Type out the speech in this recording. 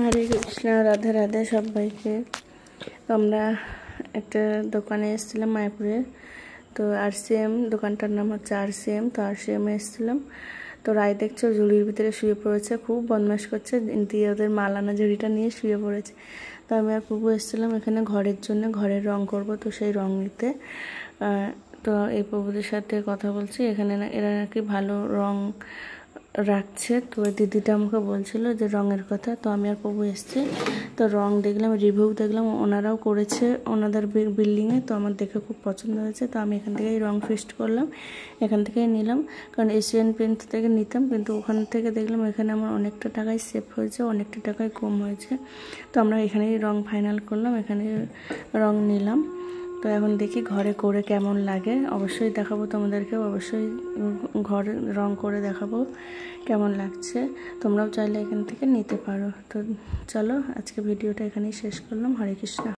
হরে কৃষ্ণ, রাধে রাধে সবাইকে। আমরা একটা দোকানে এসেছিলাম মায়াপুরে। তো আরসিএম দোকানটার নাম হচ্ছে আরসিএম। তো আরসিএমে এসেছিলাম। তো রায় দেখছো ঝুড়ির ভিতরে শুয়ে পড়েছে, খুব বদমাশ করছে, দিয়ে ওদের মালানা ঝুড়িটা নিয়ে শুয়ে পড়েছে। তো আমি আর প্রভু এসেছিলাম এখানে ঘরের জন্য, ঘরের রং করব, তো সেই রং নিতে। তো এই প্রভুদের সাথে কথা বলছি, এখানে এরা নাকি ভালো রং রাখছে। তো ওই দিদিটা আমাকে বলছিল যে রঙের কথা। তো আমি আর প্রভু এসেছি, তো রং দেখলাম, রিভিউ দেখলাম, ওনারাও করেছে ওনাদের বিল্ডিংয়ে। তো আমার দেখে খুব পছন্দ হয়েছে। তো আমি এখান থেকেই রং ফিক্সড করলাম, এখান থেকেই নিলাম। কারণ এশিয়ান পেন্ট থেকে নিতাম, কিন্তু ওখান থেকে দেখলাম এখানে আমার অনেকটা টাকাই সেভ হয়েছে, অনেকটা টাকাই কম হয়েছে। তো আমরা এখানেই রং ফাইনাল করলাম, এখানে রং নিলাম। তো এখন দেখি ঘরে করে কেমন লাগে, অবশ্যই দেখাবো তোমাদেরকেও, অবশ্যই ঘরে রং করে দেখাবো কেমন লাগছে। তোমরাও চাইলে এখান থেকে নিতে পারো। তো চলো, আজকে ভিডিওটা এখানেই শেষ করলাম। হরে কৃষ্ণ।